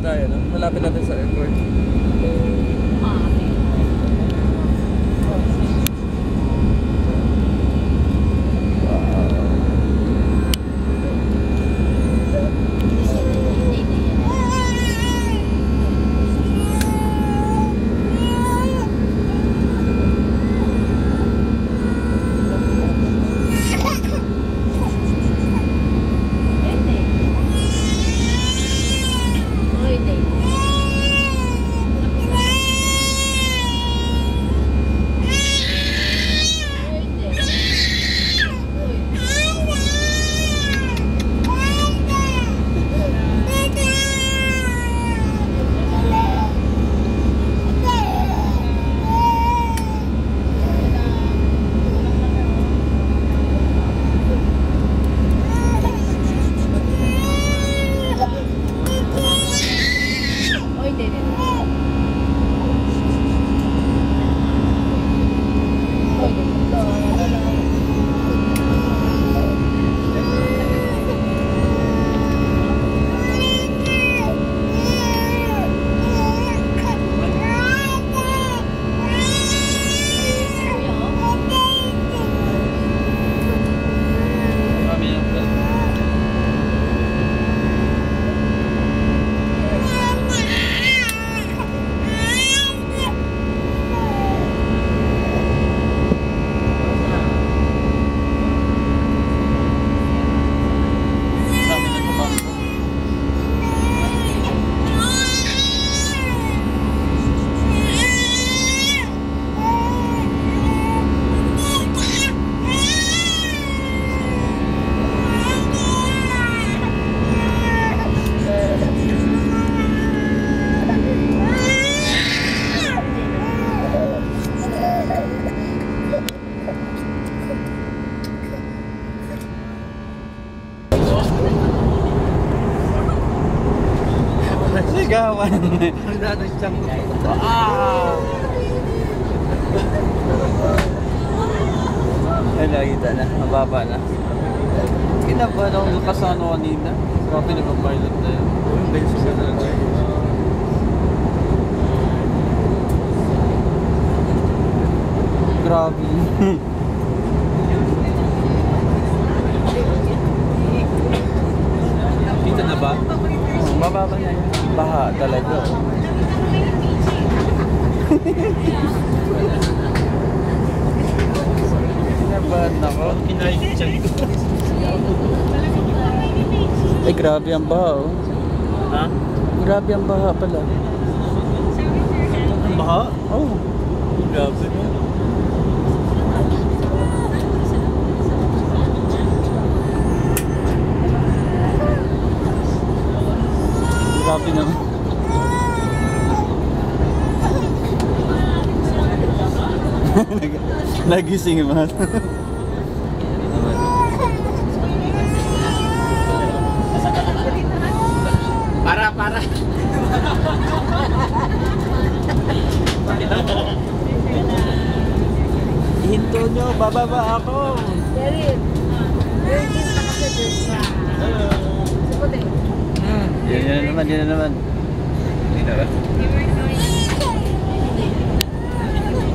tayo, no? Malapit natin sa airport. Sigawan. Nagdadasyang ko. Ay, nakita na. Mababa na. Kinabahan ako nakasano kanina. Grabe nagpa-pilot na yun. Bensin ka talaga. Grabe. Kita na ba? Mababa na yun. Baha talaga. Kinabahan ako. Ay, grabe ang baha, oh. Ha? Grabe ang baha pala. Ang baha? Oo. Oh. Grabe mo. Grabe naman. Nagising naman. Para. Hinto nyo, bababa ako. Darin. Virgin na kasi dun sa... Sagot eh. Yan na naman. Hindi na ba?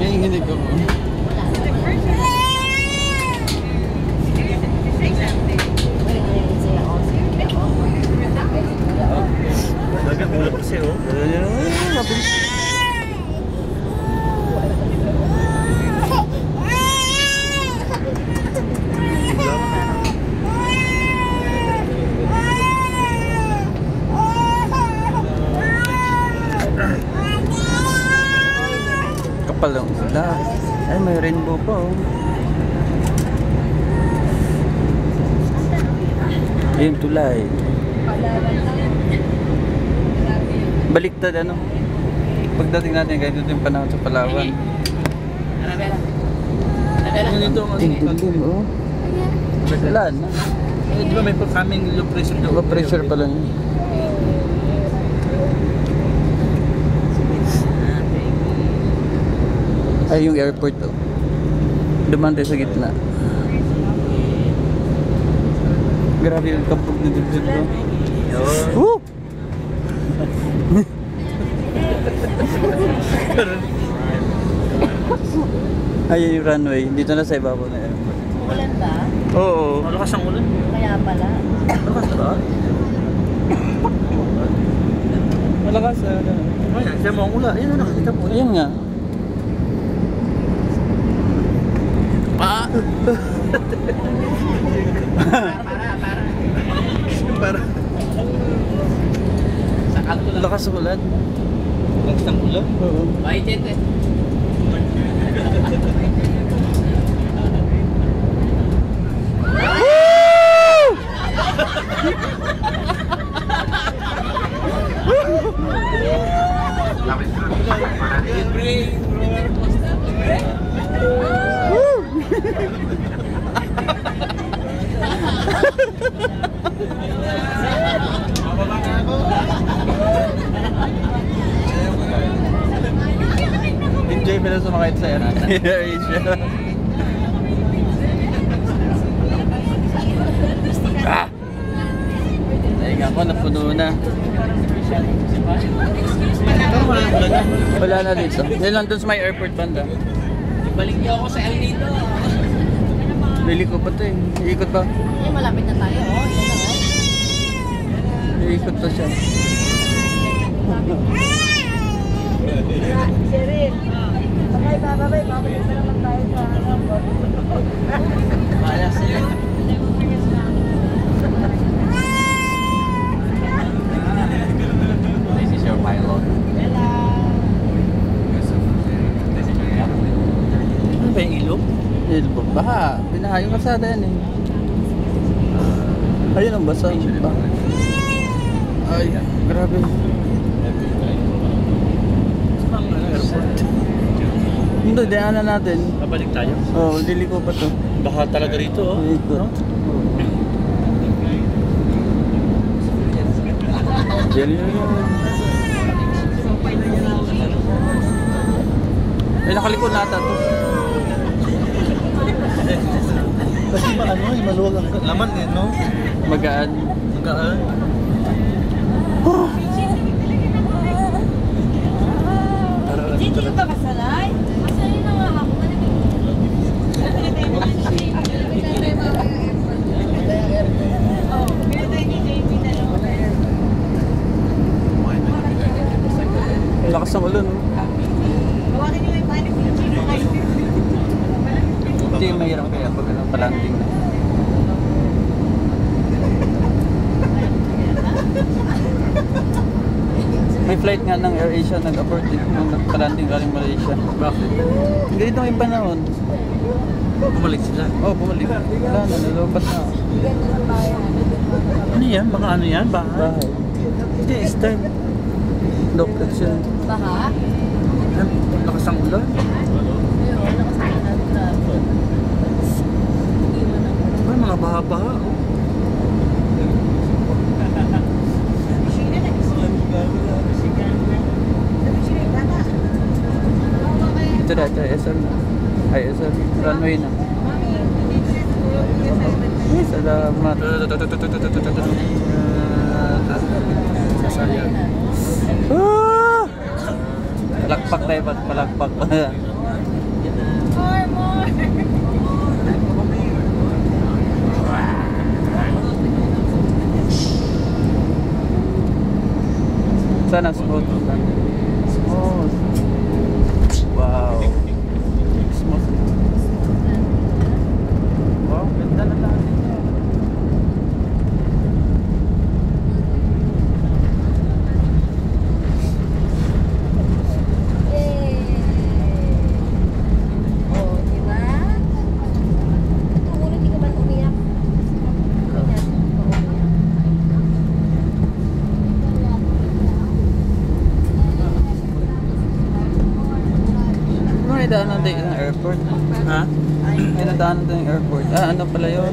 Yan yung hinig ko mo. Dagat ulo kasi, oh. Kapal lang sila. Ay, may rainbow pa, oh. Ayun, tulay. Baliktad, ano? Pagdating natin, kahit ito yung panahon sa Palawan. Ganito ang Tintin, oh. Wala na. di ba may kaming low pressure doon? Low pressure pa lang yun. Ay, yung airport, oh. Dumaan tayo sa gitna. Grabe yung kapag na dito. Woo! Ayun yung runway. Dito na sa ibabaw na airport. Ulan ba? Oo. Malakas ang ulan. Kaya pala. Malakas ba? Malakas. Ayan, siya mo ang ulan. Ayun na, nakikita mo. Ayun nga. Para. Sa kanto lang. Lakas ng ulan. Lakas ng ulan. Oo. Baitin eh. Enjoy mo na sumakay sa AirAsia. Dahil nga ako, napuno na. Wala na dito. Yan lang dun sa may airport banda. Balik niyo ako sa El Nido. Liliko pa to eh. Iikot pa. Eh, malapit na tayo. Oh, yan na oh. Iikot pa siya. Cheryl. Babay, babay. Babay na naman tayo sa Kaya sa'yo. This is your pilot. Ano ba yung ilog? Ilbo. Baha. Binaha yung kalsada yan eh. Ayun ang basa. Baha. Ay, grabe. Saan ang airport? Hindi, daanan natin. Babalik tayo. Oo, liliko pa to. Baha talaga rito, oh. Iikot. Yan yun. Ay, nakalikod nata to. Kasi maluwag ang laman eh, no? Magaan. Magaan. Dito ka kasalay? Masalay na nga ako. Lakas ng ulan, no? Hindi, mahirap kaya pag palanding na. May flight nga ng AirAsia nag-abort din nung nagpalanding galing Malaysia. Bakit? Ganito yung panahon. Bumalik sila. Oh, bumalik. Wala na, nalobat na. Ano yan? Mga ano yan? Bahay? Bahay. Hindi, Eastern. Doktor siya. Baha? Lakas ang ulan. Ayun, nakasama na. Grabe. Ay, mga baha-baha. Ito na, ito, SM na. Ay, SM. Runway na. Ay, salamat. Sasaya. Ah! Palakpak tayo, palakpak. More. Sana smooth. Smooth. Wow. Smooth. Wow, ganda na lang. Oh, di ba? Tumulo, di ka ba umiyak? Ano yung daanan tayo ng airport? Ha? Yung daanan tayo ng airport. Ah, ano pala yun?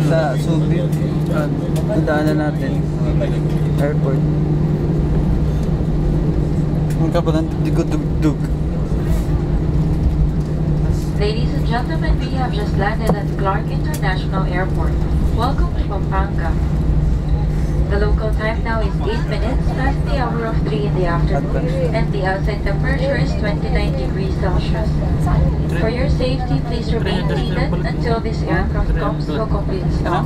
Sa Subic. Yung daanan natin. Airport. Ang kapalan, digod-dug-dug. Ladies and gentlemen, we have just landed at Clark International Airport. Welcome to Pampanga. The local time now is 8 minutes past the hour of 3 in the afternoon, and the outside temperature is 29 degrees Celsius. For your safety, please remain seated until this aircraft comes to a complete stop.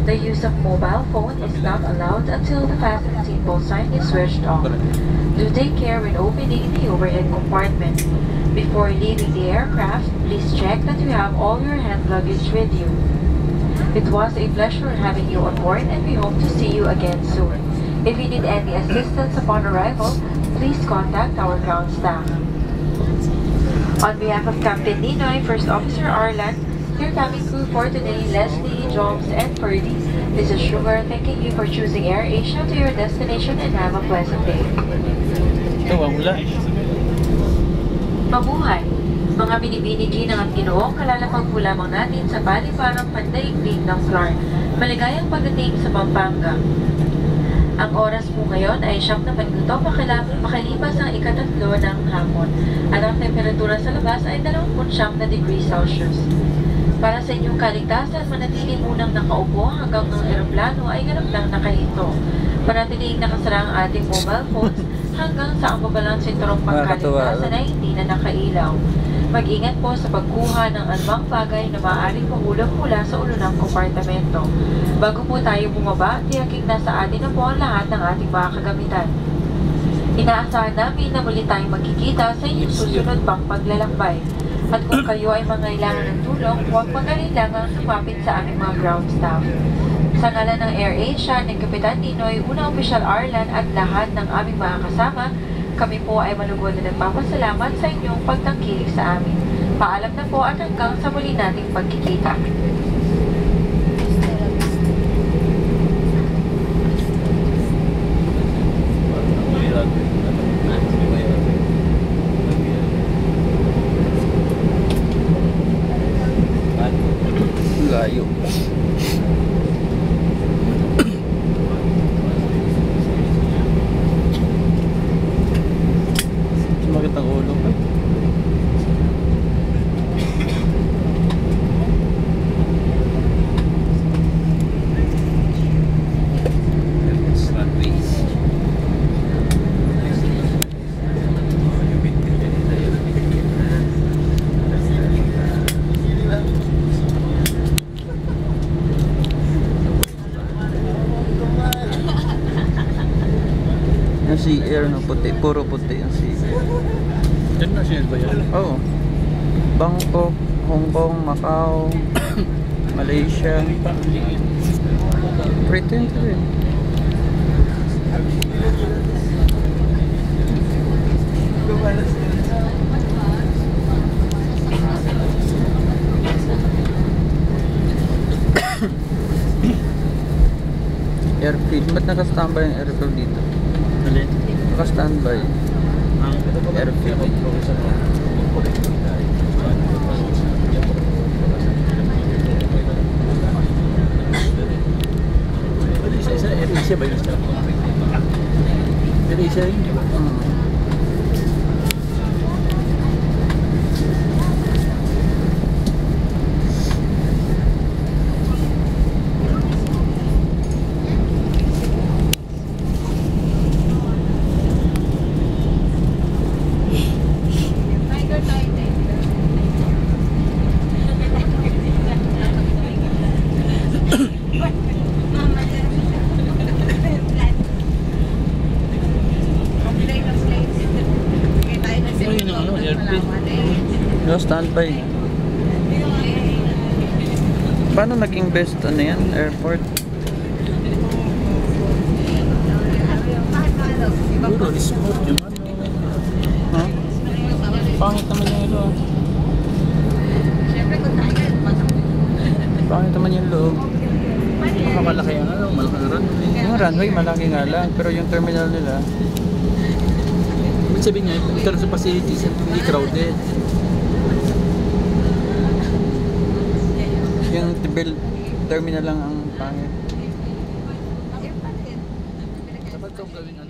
The use of mobile phone is not allowed until the fasten seatbelt sign is switched off. Do take care when opening the overhead compartment. Before leaving the aircraft, please check that you have all your hand luggage with you. It was a pleasure having you on board, and we hope to see you again soon. If you need any assistance upon arrival, please contact our ground staff. On behalf of Captain Ninoy, First Officer Arlan, your cabin crew for today, Leslie, Joms, and Ferdy, this is Sugar thanking you for choosing AirAsia to your destination, and have a pleasant day. Ito, wala. Mabuhay! Mga binibinigi ng Ginoo, kalalapag po lamang natin sa paliparang pandaigdig ng Clark. Maligayang pagdating sa Pampanga. Ang oras po ngayon ay 7 na minuto makalipas ang ikatatlo ng hapon. At ang temperatura sa labas ay 29 na degrees Celsius. Para sa inyong kaligtasan, manatili munang nakaupo hanggang ang eroplano ay ganap lang nakahinto. Manatiling nakasara ang ating mobile phones hanggang sa ang babalang sinturong pangkaligtasan ay hindi na nakailaw. Mag-ingat po sa pagkuha ng anumang bagay na maaaring mahulog mula sa ulo ng kompartamento. Bago po tayo bumaba, tiyaking nasa atin na po ang lahat ng ating mga kagamitan. Inaasahan namin na muli tayong magkikita sa inyong susunod pang paglalakbay. At kung kayo ay mangailangan ng tulong, huwag mag-alilangang lumapit sa aming mga ground staff. Sa ngalan ng AirAsia, ng Kapitan Ninoy, Una Official Arlan at lahat ng aming mga kasama, kami po ay malugod na nagpapasalamat sa inyong pagtangkilik sa amin. Paalam na po at hanggang sa muli nating pagkikita. Layo. Sumakit ang ulo ko. Yung si air na puti, puro puti yung si International ba yan? Oo. Bangkok, Hong Kong, Macau, Malaysia. Pretend to rin. Airfield. Ba't naka-standby yung airfield dito? Alin? Naka-standby. Airfield. Isa-isa, AirAsia ba yun? AirAsia yun, di ba? No, standby. Paano naging best ano yan, airport? Siguro, smooth yung ano. Huh? Pangit naman yung ilo. Pangit naman yung loob. Makamalaki ang ano, malaki ang runway. Yung runway malaki nga lang, pero yung terminal nila Ibig sabihin niya, pero sa facilities, hindi crowded. yung terminal lang ang pangit. Dapat kung gawin